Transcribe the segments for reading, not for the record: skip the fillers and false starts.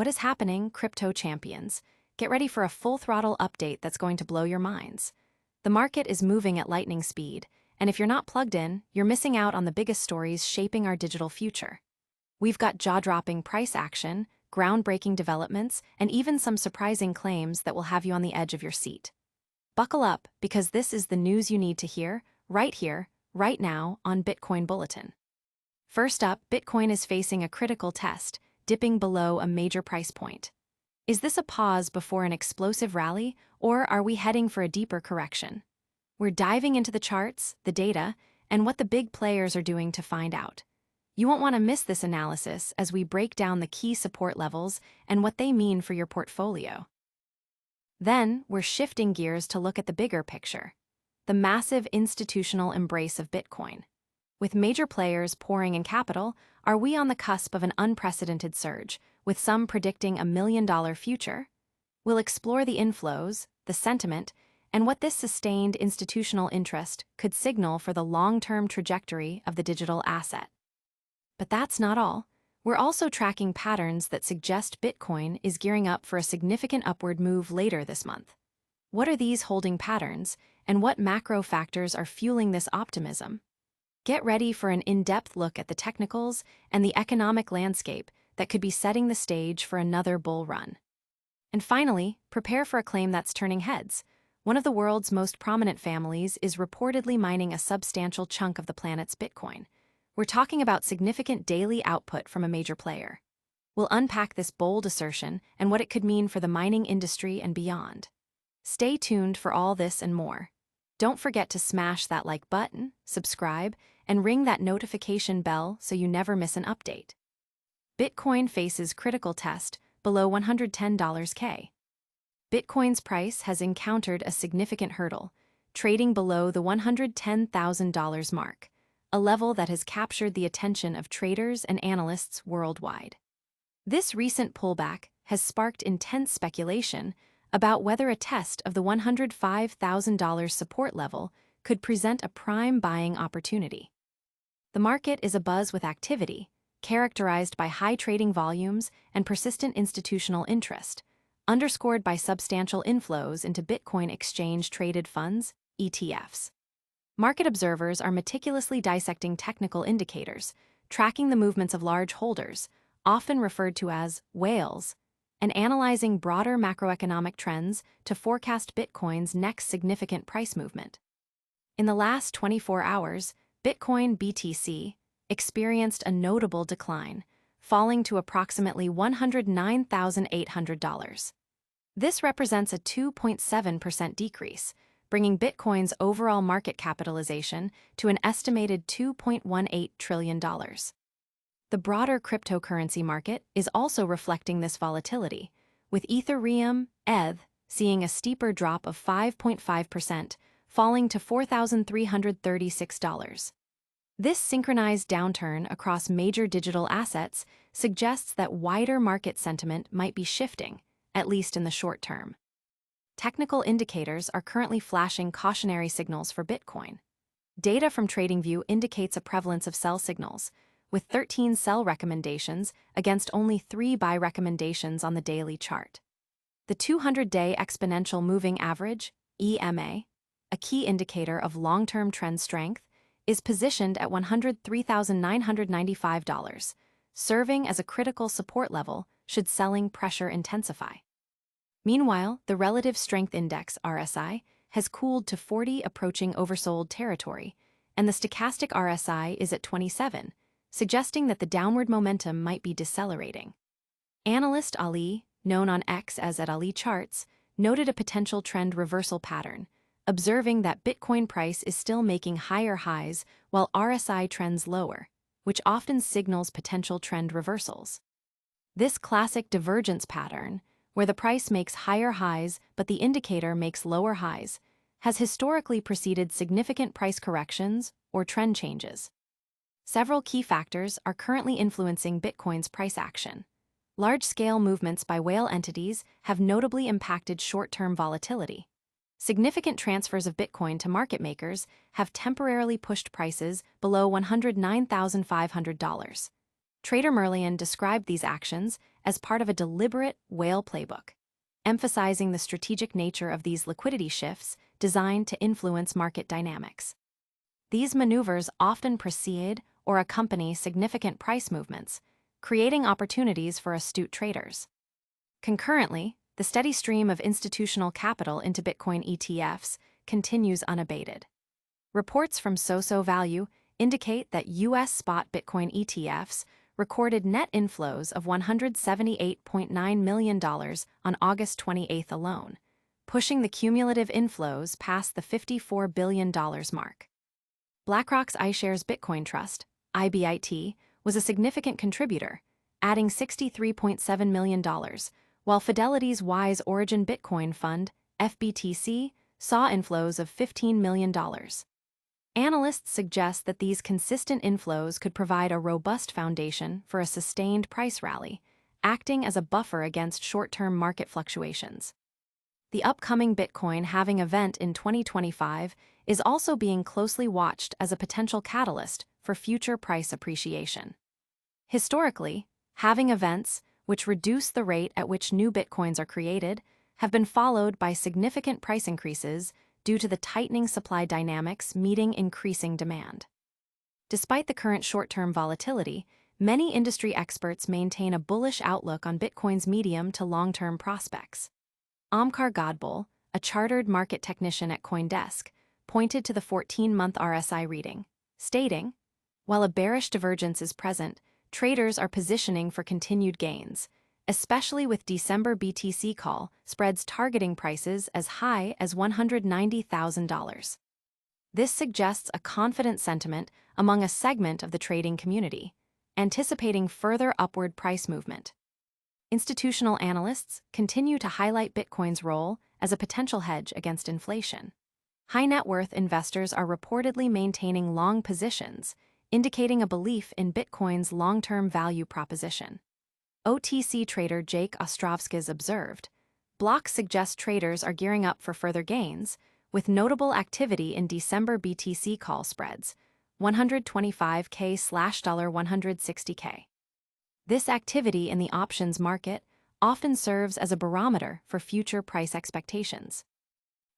What is happening, crypto champions? Get ready for a full-throttle update that's going to blow your minds. The market is moving at lightning speed, and if you're not plugged in, you're missing out on the biggest stories shaping our digital future. We've got jaw-dropping price action, groundbreaking developments, and even some surprising claims that will have you on the edge of your seat. Buckle up, because this is the news you need to hear, right now, on Bitcoin Bulletin. First up, Bitcoin is facing a critical test, dipping below a major price point. Is this a pause before an explosive rally, or are we heading for a deeper correction? We're diving into the charts, the data, and what the big players are doing to find out. You won't want to miss this analysis as we break down the key support levels and what they mean for your portfolio. Then, we're shifting gears to look at the bigger picture, the massive institutional embrace of Bitcoin. With major players pouring in capital, are we on the cusp of an unprecedented surge, with some predicting $1 million future? We'll explore the inflows, the sentiment, and what this sustained institutional interest could signal for the long-term trajectory of the digital asset. But that's not all. We're also tracking patterns that suggest Bitcoin is gearing up for a significant upward move later this month. What are these holding patterns, and what macro factors are fueling this optimism? Get ready for an in-depth look at the technicals and the economic landscape that could be setting the stage for another bull run. And finally, prepare for a claim that's turning heads. One of the world's most prominent families is reportedly mining a substantial chunk of the planet's Bitcoin. We're talking about significant daily output from a major player. We'll unpack this bold assertion and what it could mean for the mining industry and beyond. Stay tuned for all this and more. Don't forget to smash that like button, subscribe, and ring that notification bell so you never miss an update. Bitcoin faces critical test below $110K. Bitcoin's price has encountered a significant hurdle, trading below the $110,000 mark, a level that has captured the attention of traders and analysts worldwide. This recent pullback has sparked intense speculation about whether a test of the $105,000 support level could present a prime buying opportunity. The market is abuzz with activity, characterized by high trading volumes and persistent institutional interest, underscored by substantial inflows into Bitcoin exchange-traded funds, ETFs. Market observers are meticulously dissecting technical indicators, tracking the movements of large holders, often referred to as whales, and analyzing broader macroeconomic trends to forecast Bitcoin's next significant price movement. In the last 24 hours, Bitcoin BTC experienced a notable decline, falling to approximately $109,800. This represents a 2.7% decrease, bringing Bitcoin's overall market capitalization to an estimated $2.18 trillion. The broader cryptocurrency market is also reflecting this volatility, with Ethereum, ETH, seeing a steeper drop of 5.5%, falling to $4,336. This synchronized downturn across major digital assets suggests that wider market sentiment might be shifting, at least in the short term. Technical indicators are currently flashing cautionary signals for Bitcoin. Data from TradingView indicates a prevalence of sell signals, with 13 sell recommendations against only 3 buy recommendations on the daily chart. The 200-day exponential moving average, EMA, a key indicator of long-term trend strength, is positioned at $103,995, serving as a critical support level should selling pressure intensify. Meanwhile, the Relative Strength Index, RSI, has cooled to 40, approaching oversold territory, and the stochastic RSI is at 27, suggesting that the downward momentum might be decelerating. Analyst Ali, known on X as @AliCharts, noted a potential trend reversal pattern, observing that Bitcoin price is still making higher highs while RSI trends lower, which often signals potential trend reversals. This classic divergence pattern, where the price makes higher highs but the indicator makes lower highs, has historically preceded significant price corrections or trend changes. Several key factors are currently influencing Bitcoin's price action. Large-scale movements by whale entities have notably impacted short-term volatility. Significant transfers of Bitcoin to market makers have temporarily pushed prices below $109,500. Trader Merlion described these actions as part of a deliberate whale playbook, emphasizing the strategic nature of these liquidity shifts designed to influence market dynamics. These maneuvers often precede or accompany significant price movements, creating opportunities for astute traders. Concurrently, the steady stream of institutional capital into Bitcoin ETFs continues unabated. Reports from SoSo indicate that U.S. spot Bitcoin ETFs recorded net inflows of $178.9 million on August 28 alone, pushing the cumulative inflows past the $54 billion mark. BlackRock's iShares Bitcoin Trust, IBIT, was a significant contributor, adding $63.7 million, while Fidelity's Wise Origin Bitcoin Fund, FBTC, saw inflows of $15 million. Analysts suggest that these consistent inflows could provide a robust foundation for a sustained price rally, acting as a buffer against short-term market fluctuations. The upcoming Bitcoin halving event in 2025 is also being closely watched as a potential catalyst for future price appreciation. Historically, halving events, which reduce the rate at which new Bitcoins are created, have been followed by significant price increases due to the tightening supply dynamics meeting increasing demand. Despite the current short-term volatility, many industry experts maintain a bullish outlook on Bitcoin's medium to long-term prospects. Omkar Godbole, a chartered market technician at CoinDesk, pointed to the 14-month RSI reading, stating, "While a bearish divergence is present, traders are positioning for continued gains, especially with December BTC call spreads targeting prices as high as $190,000. This suggests a confident sentiment among a segment of the trading community, anticipating further upward price movement." Institutional analysts continue to highlight Bitcoin's role as a potential hedge against inflation. High-net-worth investors are reportedly maintaining long positions, indicating a belief in Bitcoin's long-term value proposition. OTC trader Jake Ostrovskis observed, "Blocks suggest traders are gearing up for further gains, with notable activity in December BTC call spreads, 125K/$160K. This activity in the options market often serves as a barometer for future price expectations.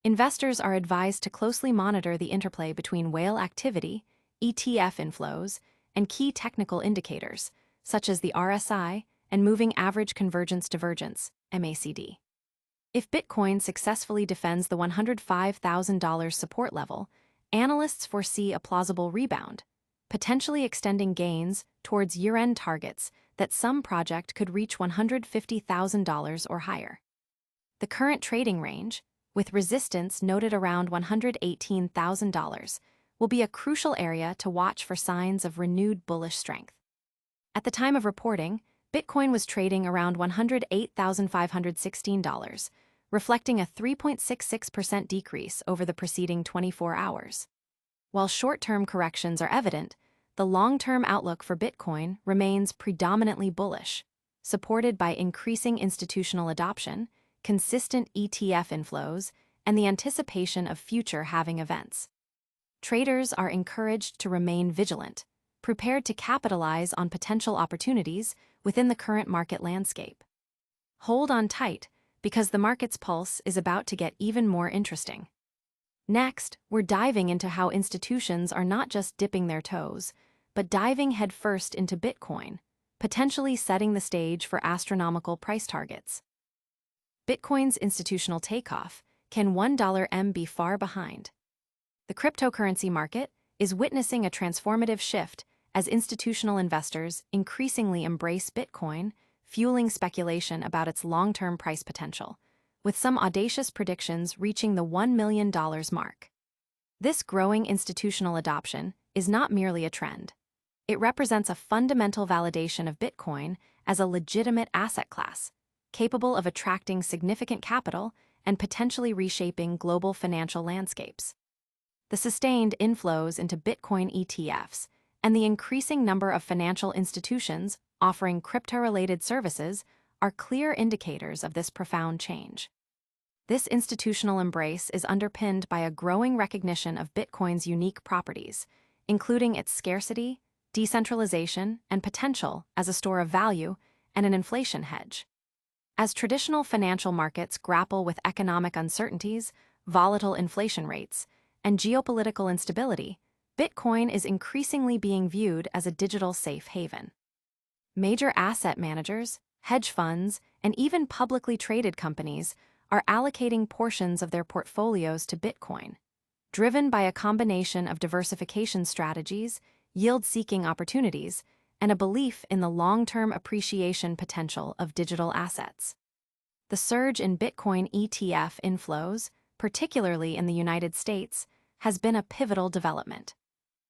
Investors are advised to closely monitor the interplay between whale activity, ETF inflows, and key technical indicators, such as the RSI and Moving Average Convergence Divergence, MACD. If Bitcoin successfully defends the $105,000 support level, analysts foresee a plausible rebound, potentially extending gains towards year-end targets that some project could reach $150,000 or higher. The current trading range, with resistance noted around $118,000, will be a crucial area to watch for signs of renewed bullish strength. At the time of reporting, Bitcoin was trading around $108,516, reflecting a 3.66% decrease over the preceding 24 hours. While short-term corrections are evident, the long-term outlook for Bitcoin remains predominantly bullish, supported by increasing institutional adoption, consistent ETF inflows, and the anticipation of future halving events. Traders are encouraged to remain vigilant, prepared to capitalize on potential opportunities within the current market landscape. Hold on tight, because the market's pulse is about to get even more interesting. Next, we're diving into how institutions are not just dipping their toes, but diving headfirst into Bitcoin, potentially setting the stage for astronomical price targets. Bitcoin's institutional takeoff, can $1 be far behind? The cryptocurrency market is witnessing a transformative shift as institutional investors increasingly embrace Bitcoin, fueling speculation about its long-term price potential, with some audacious predictions reaching the $1 million mark. This growing institutional adoption is not merely a trend. It represents a fundamental validation of Bitcoin as a legitimate asset class, capable of attracting significant capital and potentially reshaping global financial landscapes. The sustained inflows into Bitcoin ETFs and the increasing number of financial institutions offering crypto-related services are clear indicators of this profound change. This institutional embrace is underpinned by a growing recognition of Bitcoin's unique properties, including its scarcity, decentralization, and potential as a store of value, and an inflation hedge. As traditional financial markets grapple with economic uncertainties, volatile inflation rates, and geopolitical instability, Bitcoin is increasingly being viewed as a digital safe haven. Major asset managers, hedge funds, and even publicly traded companies are allocating portions of their portfolios to Bitcoin, driven by a combination of diversification strategies, yield-seeking opportunities, and a belief in the long-term appreciation potential of digital assets. The surge in Bitcoin ETF inflows, particularly in the United States, has been a pivotal development.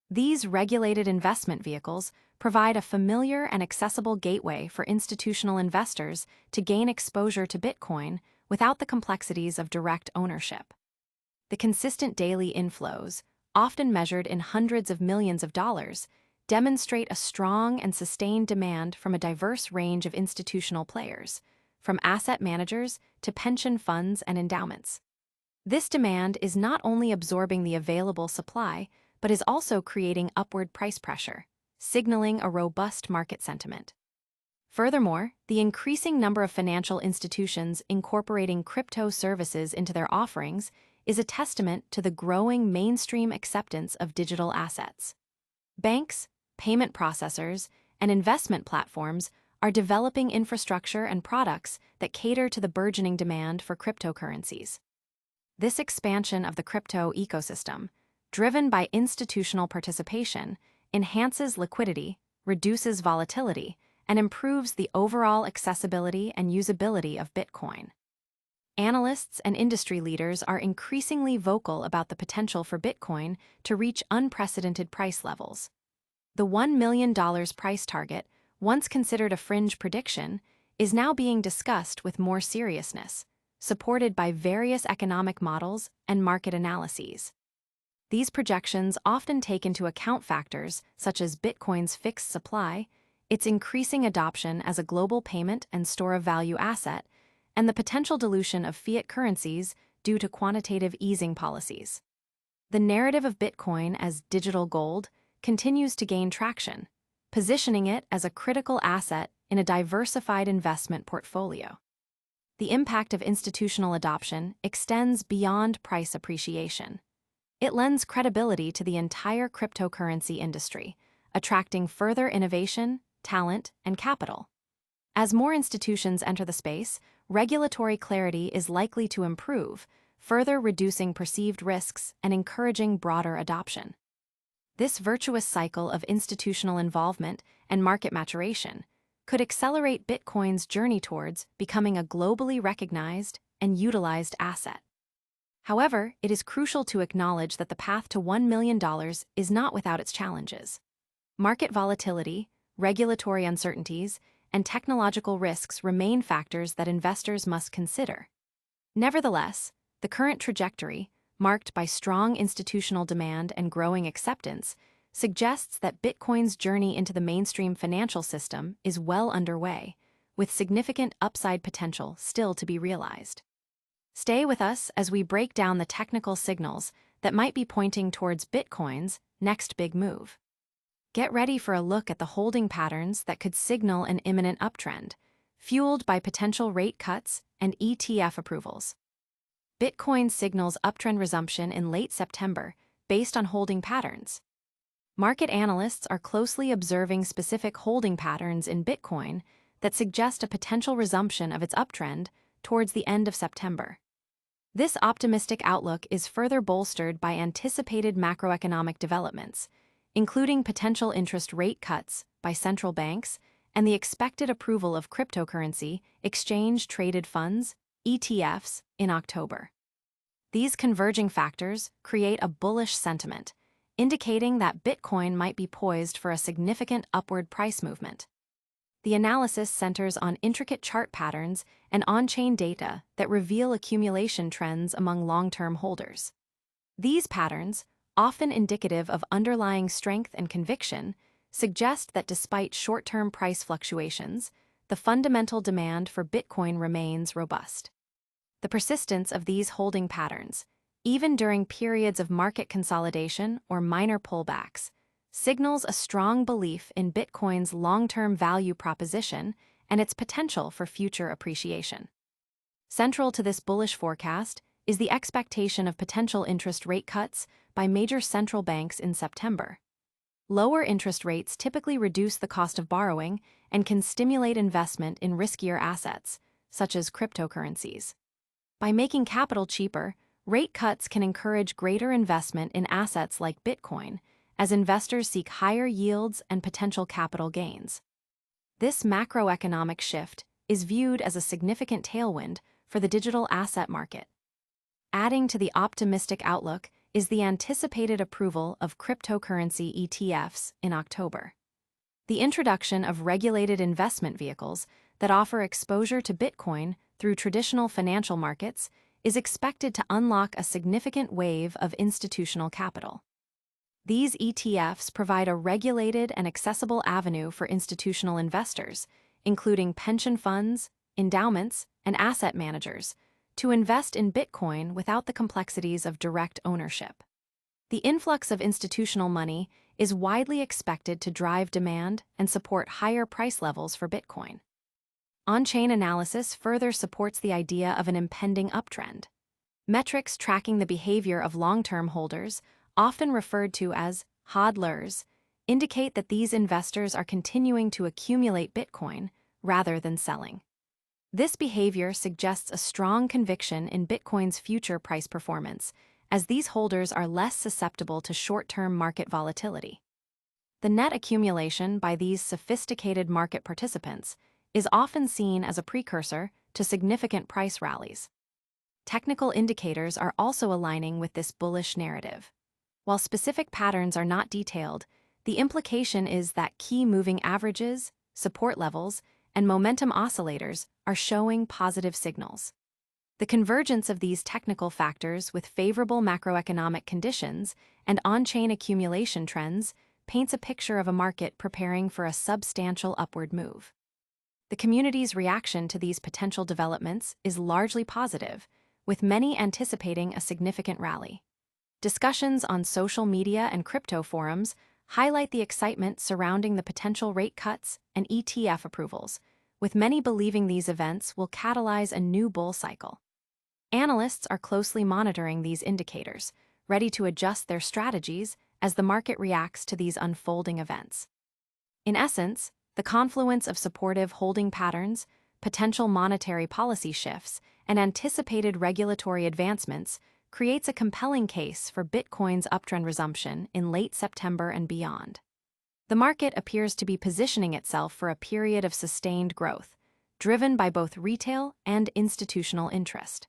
These regulated investment vehicles provide a familiar and accessible gateway for institutional investors to gain exposure to Bitcoin without the complexities of direct ownership. The consistent daily inflows, often measured in hundreds of millions of dollars, demonstrate a strong and sustained demand from a diverse range of institutional players, from asset managers to pension funds and endowments. This demand is not only absorbing the available supply, but is also creating upward price pressure, signaling a robust market sentiment. Furthermore, the increasing number of financial institutions incorporating crypto services into their offerings is a testament to the growing mainstream acceptance of digital assets. Banks, payment processors, and investment platforms are developing infrastructure and products that cater to the burgeoning demand for cryptocurrencies. This expansion of the crypto ecosystem, driven by institutional participation, enhances liquidity, reduces volatility, and improves the overall accessibility and usability of Bitcoin. Analysts and industry leaders are increasingly vocal about the potential for Bitcoin to reach unprecedented price levels. The $1 million price target, once considered a fringe prediction, is now being discussed with more seriousness, supported by various economic models and market analyses. These projections often take into account factors such as Bitcoin's fixed supply, its increasing adoption as a global payment and store of value asset, and the potential dilution of fiat currencies due to quantitative easing policies. The narrative of Bitcoin as digital gold continues to gain traction, positioning it as a critical asset in a diversified investment portfolio. The impact of institutional adoption extends beyond price appreciation. It lends credibility to the entire cryptocurrency industry, attracting further innovation, talent, and capital. As more institutions enter the space, regulatory clarity is likely to improve, further reducing perceived risks and encouraging broader adoption. This virtuous cycle of institutional involvement and market maturation could accelerate Bitcoin's journey towards becoming a globally recognized and utilized asset. However, it is crucial to acknowledge that the path to $1 million is not without its challenges. Market volatility, regulatory uncertainties, and technological risks remain factors that investors must consider. Nevertheless, the current trajectory, marked by strong institutional demand and growing acceptance, suggests that Bitcoin's journey into the mainstream financial system is well underway, with significant upside potential still to be realized. Stay with us as we break down the technical signals that might be pointing towards Bitcoin's next big move. Get ready for a look at the holding patterns that could signal an imminent uptrend, fueled by potential rate cuts and ETF approvals. Bitcoin signals uptrend resumption in late September based on holding patterns. Market analysts are closely observing specific holding patterns in Bitcoin that suggest a potential resumption of its uptrend towards the end of September. This optimistic outlook is further bolstered by anticipated macroeconomic developments, including potential interest rate cuts by central banks and the expected approval of cryptocurrency exchange-traded funds, ETFs, in October. These converging factors create a bullish sentiment, indicating that Bitcoin might be poised for a significant upward price movement. The analysis centers on intricate chart patterns and on-chain data that reveal accumulation trends among long-term holders. These patterns, often indicative of underlying strength and conviction, suggest that despite short-term price fluctuations, the fundamental demand for Bitcoin remains robust. The persistence of these holding patterns, even during periods of market consolidation or minor pullbacks, signals a strong belief in Bitcoin's long-term value proposition and its potential for future appreciation. Central to this bullish forecast is the expectation of potential interest rate cuts by major central banks in September. Lower interest rates typically reduce the cost of borrowing and can stimulate investment in riskier assets, such as cryptocurrencies. By making capital cheaper, rate cuts can encourage greater investment in assets like Bitcoin, as investors seek higher yields and potential capital gains. This macroeconomic shift is viewed as a significant tailwind for the digital asset market. Adding to the optimistic outlook is the anticipated approval of cryptocurrency ETFs in October. The introduction of regulated investment vehicles that offer exposure to Bitcoin through traditional financial markets is expected to unlock a significant wave of institutional capital. These ETFs provide a regulated and accessible avenue for institutional investors, including pension funds, endowments, and asset managers, to invest in Bitcoin without the complexities of direct ownership. The influx of institutional money is widely expected to drive demand and support higher price levels for Bitcoin. On-chain analysis further supports the idea of an impending uptrend. Metrics tracking the behavior of long-term holders, often referred to as hodlers, indicate that these investors are continuing to accumulate Bitcoin rather than selling. This behavior suggests a strong conviction in Bitcoin's future price performance, as these holders are less susceptible to short-term market volatility. The net accumulation by these sophisticated market participants is often seen as a precursor to significant price rallies. Technical indicators are also aligning with this bullish narrative. While specific patterns are not detailed, the implication is that key moving averages, support levels, and momentum oscillators are showing positive signals. The convergence of these technical factors with favorable macroeconomic conditions and on-chain accumulation trends paints a picture of a market preparing for a substantial upward move. The community's reaction to these potential developments is largely positive, with many anticipating a significant rally. Discussions on social media and crypto forums highlight the excitement surrounding the potential rate cuts and ETF approvals, with many believing these events will catalyze a new bull cycle. Analysts are closely monitoring these indicators, ready to adjust their strategies as the market reacts to these unfolding events. In essence, the confluence of supportive holding patterns, potential monetary policy shifts, and anticipated regulatory advancements creates a compelling case for Bitcoin's uptrend resumption in late September and beyond. The market appears to be positioning itself for a period of sustained growth, driven by both retail and institutional interest.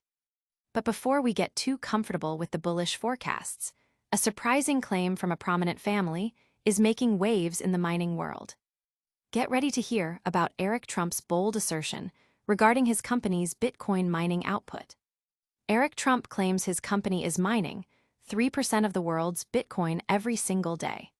But before we get too comfortable with the bullish forecasts, a surprising claim from a prominent family is making waves in the mining world. Get ready to hear about Eric Trump's bold assertion regarding his company's Bitcoin mining output. Eric Trump claims his company is mining 3% of the world's Bitcoin every single day.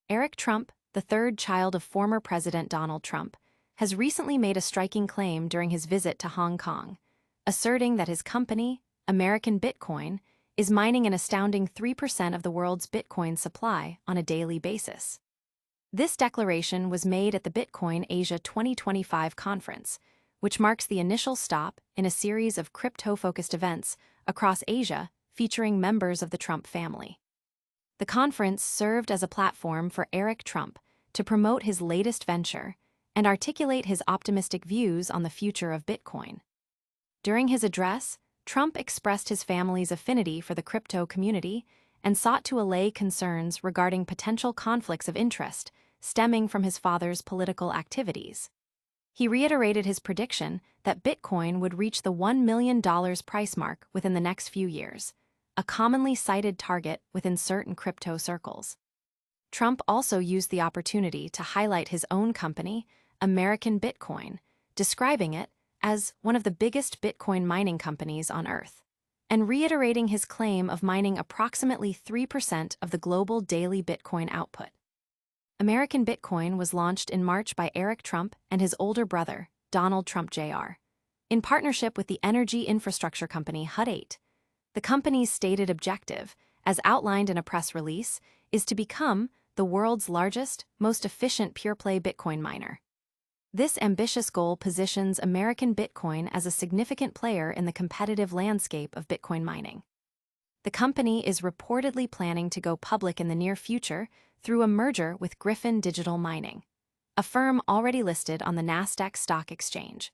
Eric Trump, the third child of former President Donald Trump, has recently made a striking claim during his visit to Hong Kong, asserting that his company, American Bitcoin, is mining an astounding 3% of the world's Bitcoin supply on a daily basis. This declaration was made at the Bitcoin Asia 2025 conference, which marks the initial stop in a series of crypto-focused events across Asia featuring members of the Trump family. The conference served as a platform for Eric Trump to promote his latest venture and articulate his optimistic views on the future of Bitcoin. During his address, Trump expressed his family's affinity for the crypto community and sought to allay concerns regarding potential conflicts of interest stemming from his father's political activities. He reiterated his prediction that Bitcoin would reach the $1 million price mark within the next few years, a commonly cited target within certain crypto circles. Trump also used the opportunity to highlight his own company, American Bitcoin, describing it as one of the biggest Bitcoin mining companies on Earth, and reiterating his claim of mining approximately 3% of the global daily Bitcoin output. American Bitcoin was launched in March by Eric Trump and his older brother, Donald Trump Jr., in partnership with the energy infrastructure company Hut 8. The company's stated objective, as outlined in a press release, is to become the world's largest, most efficient pure-play Bitcoin miner. This ambitious goal positions American Bitcoin as a significant player in the competitive landscape of Bitcoin mining. The company is reportedly planning to go public in the near future through a merger with Griffin Digital Mining, a firm already listed on the Nasdaq Stock Exchange.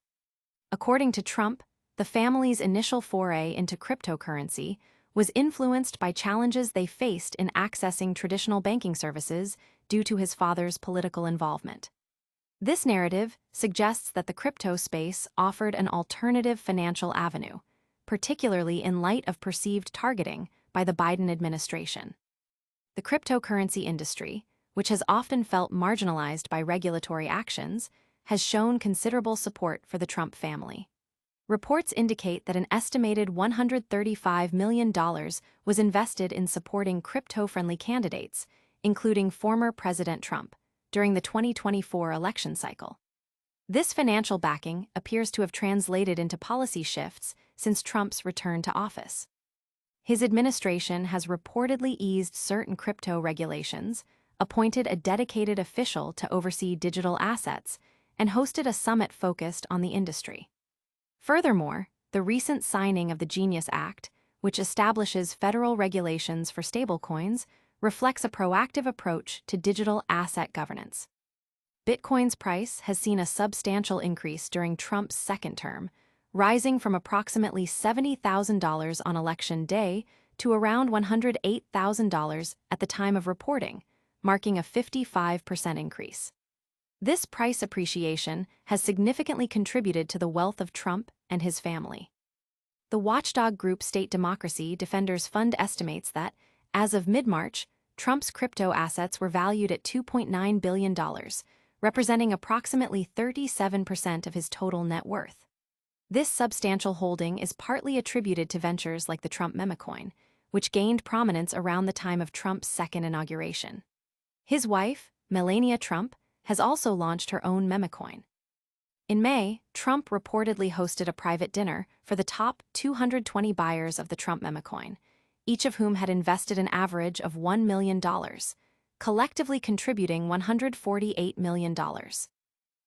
According to Trump, the family's initial foray into cryptocurrency was influenced by challenges they faced in accessing traditional banking services due to his father's political involvement. This narrative suggests that the crypto space offered an alternative financial avenue, particularly in light of perceived targeting by the Biden administration. The cryptocurrency industry, which has often felt marginalized by regulatory actions, has shown considerable support for the Trump family. Reports indicate that an estimated $135 million was invested in supporting crypto-friendly candidates, including former President Trump, during the 2024 election cycle. This financial backing appears to have translated into policy shifts since Trump's return to office. His administration has reportedly eased certain crypto regulations, appointed a dedicated official to oversee digital assets, and hosted a summit focused on the industry. Furthermore, the recent signing of the Genius Act, which establishes federal regulations for stablecoins, reflects a proactive approach to digital asset governance. Bitcoin's price has seen a substantial increase during Trump's second term, rising from approximately $70,000 on election day to around $108,000 at the time of reporting, marking a 55% increase. This price appreciation has significantly contributed to the wealth of Trump and his family. The watchdog group State Democracy Defenders Fund estimates that, as of mid-March, Trump's crypto assets were valued at $2.9 billion, representing approximately 37% of his total net worth. This substantial holding is partly attributed to ventures like the Trump memecoin, which gained prominence around the time of Trump's second inauguration. His wife, Melania Trump, has also launched her own memecoin. In May, Trump reportedly hosted a private dinner for the top 220 buyers of the Trump memecoin, each of whom had invested an average of $1 million, collectively contributing $148 million.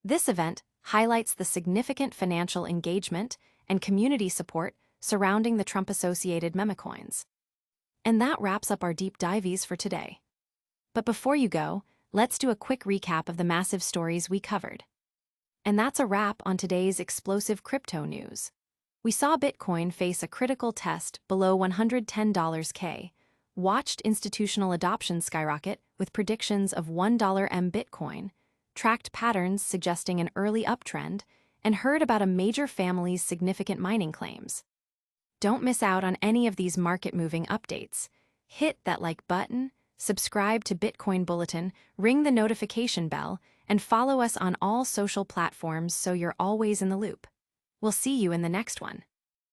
This event highlights the significant financial engagement and community support surrounding the Trump-associated memecoins. And that wraps up our deep dives for today. But before you go, let's do a quick recap of the massive stories we covered. And that's a wrap on today's explosive crypto news. We saw Bitcoin face a critical test below $110K, watched institutional adoption skyrocket with predictions of $1 M Bitcoin, tracked patterns suggesting an early uptrend, and heard about a major family's significant mining claims. Don't miss out on any of these market-moving updates. Hit that like button, subscribe to Bitcoin Bulletin, ring the notification bell, and follow us on all social platforms so you're always in the loop. We'll see you in the next one.